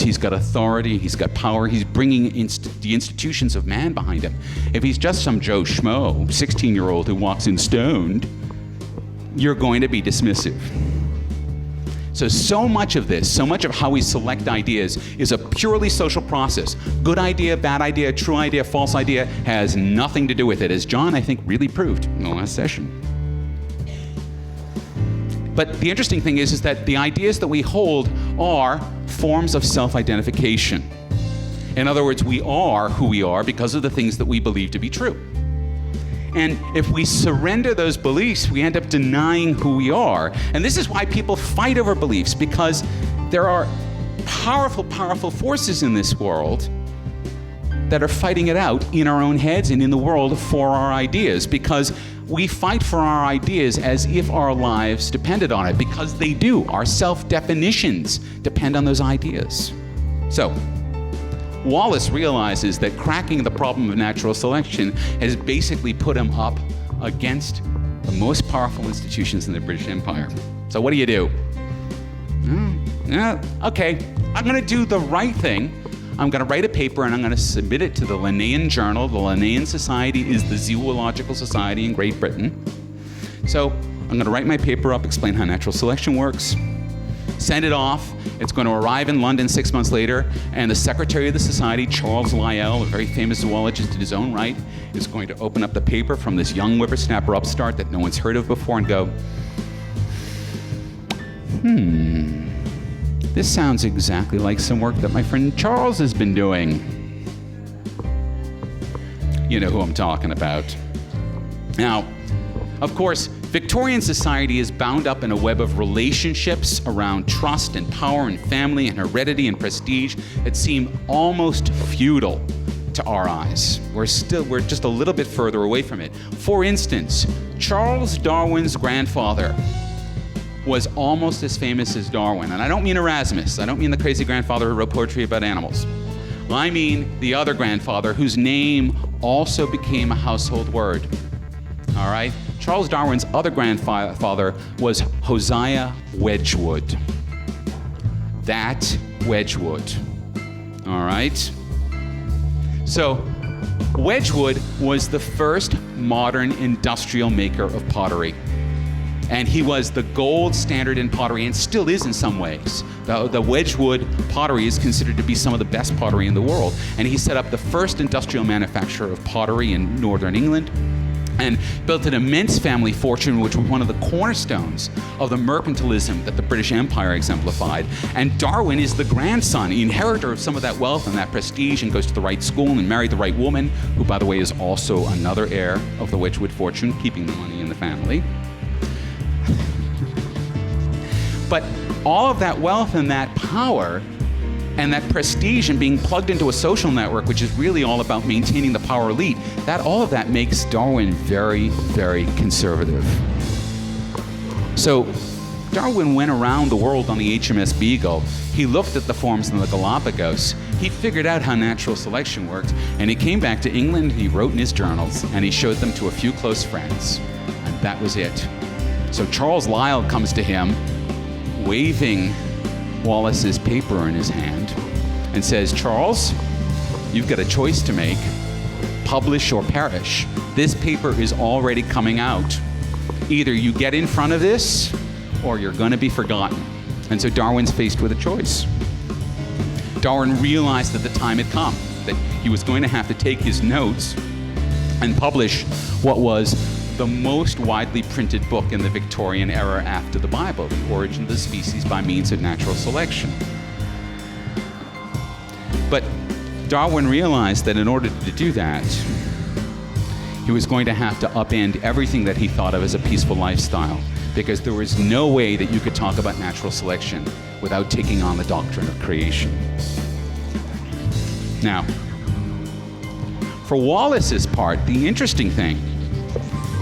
he's got authority, he's got power, he's bringing the institutions of man behind him. If he's just some Joe Schmo, 16-year-old who walks in stoned, you're going to be dismissive. So much of this, so much of how we select ideas is a purely social process. Good idea, bad idea, true idea, false idea has nothing to do with it, as John, I think, really proved in the last session. But the interesting thing is that the ideas that we hold are forms of self-identification. In other words, we are who we are because of the things that we believe to be true. And if we surrender those beliefs, we end up denying who we are. And this is why people fight over beliefs, because there are powerful, powerful forces in this world that are fighting it out in our own heads and in the world for our ideas, because we fight for our ideas as if our lives depended on it, because they do. Our self-definitions depend on those ideas. So, Wallace realizes that cracking the problem of natural selection has basically put him up against the most powerful institutions in the British Empire. So what do you do? Okay, I'm going to do the right thing. I'm going to write a paper and I'm going to submit it to the Linnaean Journal. The Linnaean Society is the zoological society in Great Britain. So I'm going to write my paper up, explain how natural selection works, send it off. It's going to arrive in London 6 months later, and the secretary of the society, Charles Lyell, a very famous zoologist in his own right, is going to open up the paper from this young whippersnapper upstart that no one's heard of before and go, this sounds exactly like some work that my friend Charles has been doing. You know who I'm talking about. Now, of course, Victorian society is bound up in a web of relationships around trust and power and family and heredity and prestige that seem almost feudal to our eyes. We're just a little bit further away from it. For instance, Charles Darwin's grandfather was almost as famous as Darwin. And I don't mean Erasmus. I don't mean the crazy grandfather who wrote poetry about animals. I mean the other grandfather whose name also became a household word. All right? Charles Darwin's other grandfather was Hosea Wedgwood. That Wedgwood. All right? So, Wedgwood was the first modern industrial maker of pottery. And he was the gold standard in pottery, and still is in some ways. The Wedgwood pottery is considered to be some of the best pottery in the world. And he set up the first industrial manufacture of pottery in northern England, and built an immense family fortune, which was one of the cornerstones of the mercantilism that the British Empire exemplified. And Darwin is the grandson, inheritor of some of that wealth and that prestige, and goes to the right school and married the right woman, who, by the way, is also another heir of the Wedgwood fortune, keeping the money in the family. But all of that wealth and that power and that prestige and being plugged into a social network, which is really all about maintaining the power elite, all of that makes Darwin very, very conservative. So Darwin went around the world on the HMS Beagle. He looked at the forms in the Galapagos. He figured out how natural selection worked, and he came back to England, he wrote in his journals, and he showed them to a few close friends. And that was it. So Charles Lyell comes to him, waving Wallace's paper in his hand, and says, Charles, you've got a choice to make. Publish or perish. This paper is already coming out. Either you get in front of this, or you're going to be forgotten. And so Darwin's faced with a choice. Darwin realized that the time had come, that he was going to have to take his notes and publish what was the most widely printed book in the Victorian era after the Bible, The Origin of the Species by Means of Natural Selection. But Darwin realized that in order to do that, he was going to have to upend everything that he thought of as a peaceful lifestyle, because there was no way that you could talk about natural selection without taking on the doctrine of creation. Now, for Wallace's part, the interesting thing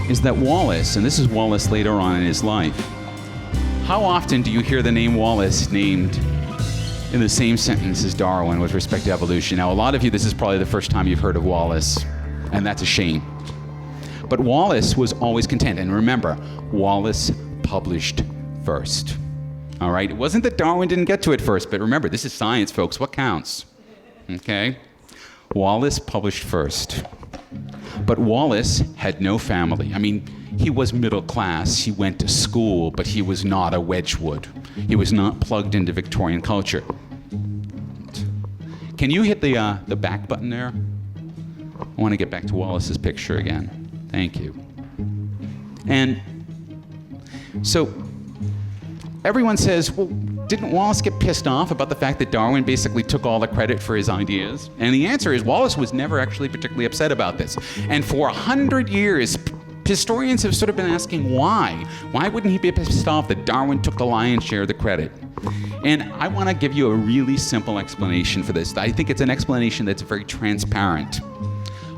is that Wallace, and this is Wallace later on in his life, how often do you hear the name Wallace named in the same sentence as Darwin with respect to evolution? Now, a lot of you, this is probably the first time you've heard of Wallace, and that's a shame. But Wallace was always content, and remember, Wallace published first. All right? It wasn't that Darwin didn't get to it first, but remember, this is science, folks. What counts? Okay? Wallace published first. But Wallace had no family. I mean, he was middle class. He went to school, but he was not a Wedgwood. He was not plugged into Victorian culture. Can you hit the back button there? I want to get back to Wallace's picture again. Thank you. And so everyone says, well, didn't Wallace get pissed off about the fact that Darwin basically took all the credit for his ideas? And the answer is Wallace was never actually particularly upset about this. And for 100 years, historians have sort of been asking why. Why wouldn't he be pissed off that Darwin took the lion's share of the credit? And I want to give you a really simple explanation for this. I think it's an explanation that's very transparent.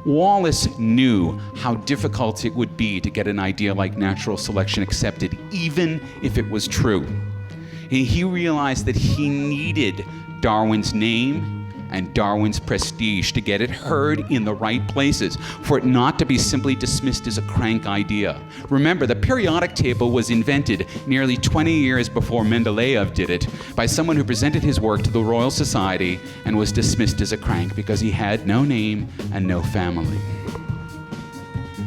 Wallace knew how difficult it would be to get an idea like natural selection accepted, even if it was true. And he realized that he needed Darwin's name and Darwin's prestige to get it heard in the right places, for it not to be simply dismissed as a crank idea. Remember, the periodic table was invented nearly 20 years before Mendeleev did it by someone who presented his work to the Royal Society and was dismissed as a crank because he had no name and no family.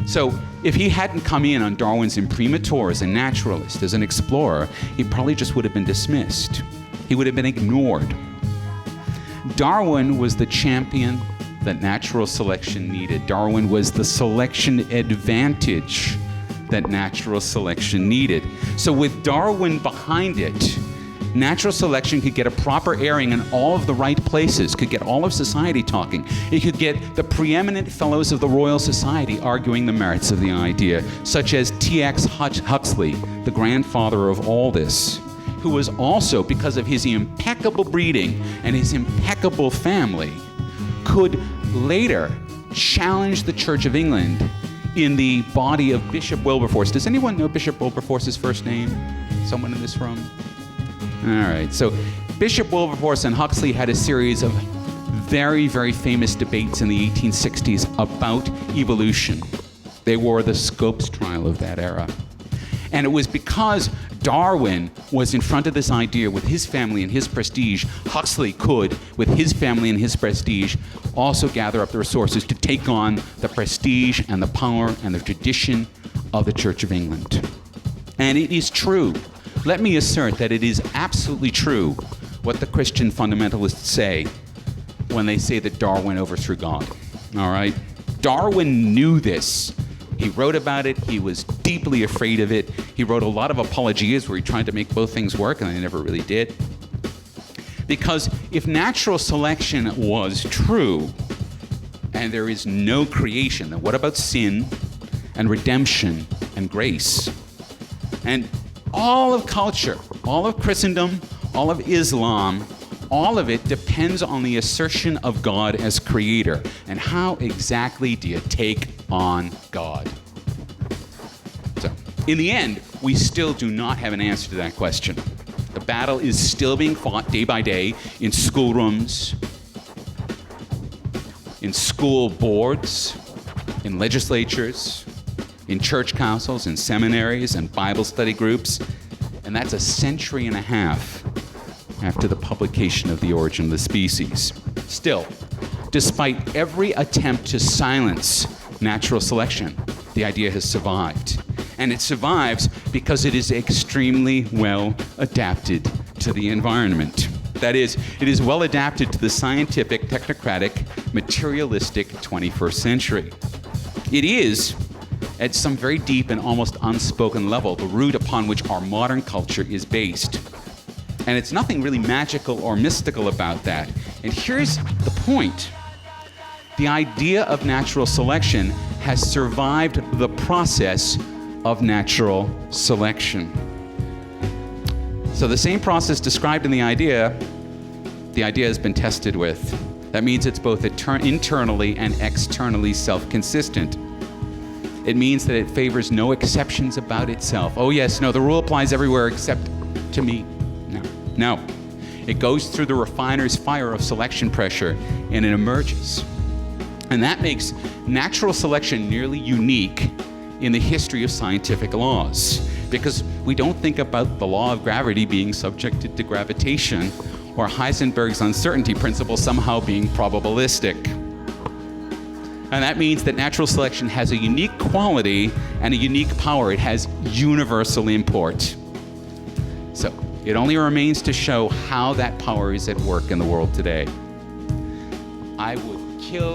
So if he hadn't come in on Darwin's imprimatur as a naturalist, as an explorer, he probably just would have been dismissed. He would have been ignored. Darwin was the champion that natural selection needed. Darwin was the selection advantage that natural selection needed. So with Darwin behind it, natural selection could get a proper airing in all of the right places, could get all of society talking. It could get the preeminent fellows of the Royal Society arguing the merits of the idea, such as T.X. Huxley, the grandfather of all this, who was also, because of his impeccable breeding and his impeccable family, could later challenge the Church of England in the body of Bishop Wilberforce. Does anyone know Bishop Wilberforce's first name? Someone in this room? All right, so Bishop Wilberforce and Huxley had a series of very, very famous debates in the 1860s about evolution. They were the Scopes trial of that era. And it was because Darwin was in front of this idea with his family and his prestige, Huxley could, with his family and his prestige, also gather up the resources to take on the prestige and the power and the tradition of the Church of England. And it is true. Let me assert that it is absolutely true what the Christian fundamentalists say when they say that Darwin overthrew God. All right? Darwin knew this. He wrote about it. He was deeply afraid of it. He wrote a lot of apologias where he tried to make both things work, and they never really did. Because if natural selection was true, and there is no creation, then what about sin and redemption and grace? And all of culture, all of Christendom, all of Islam, all of it depends on the assertion of God as creator. And how exactly do you take on God? So, in the end, we still do not have an answer to that question. The battle is still being fought day by day in schoolrooms, in school boards, in legislatures, in church councils, in seminaries, and Bible study groups. And that's a century and a half after the publication of The Origin of the Species. Still, despite every attempt to silence natural selection, the idea has survived. And it survives because it is extremely well adapted to the environment. That is, it is well adapted to the scientific, technocratic, materialistic 21st century. It is, at some very deep and almost unspoken level, the root upon which our modern culture is based. And it's nothing really magical or mystical about that. And here's the point. The idea of natural selection has survived the process of natural selection. So the same process described in the idea has been tested with. That means it's both internally and externally self-consistent. It means that it favors no exceptions about itself. Oh yes, no, the rule applies everywhere except to me. No. It goes through the refiner's fire of selection pressure and it emerges. And that makes natural selection nearly unique in the history of scientific laws. because we don't think about the law of gravity being subjected to gravitation or Heisenberg's uncertainty principle somehow being probabilistic. And that means that natural selection has a unique quality and a unique power. It has universal import. So it only remains to show how that power is at work in the world today. I would kill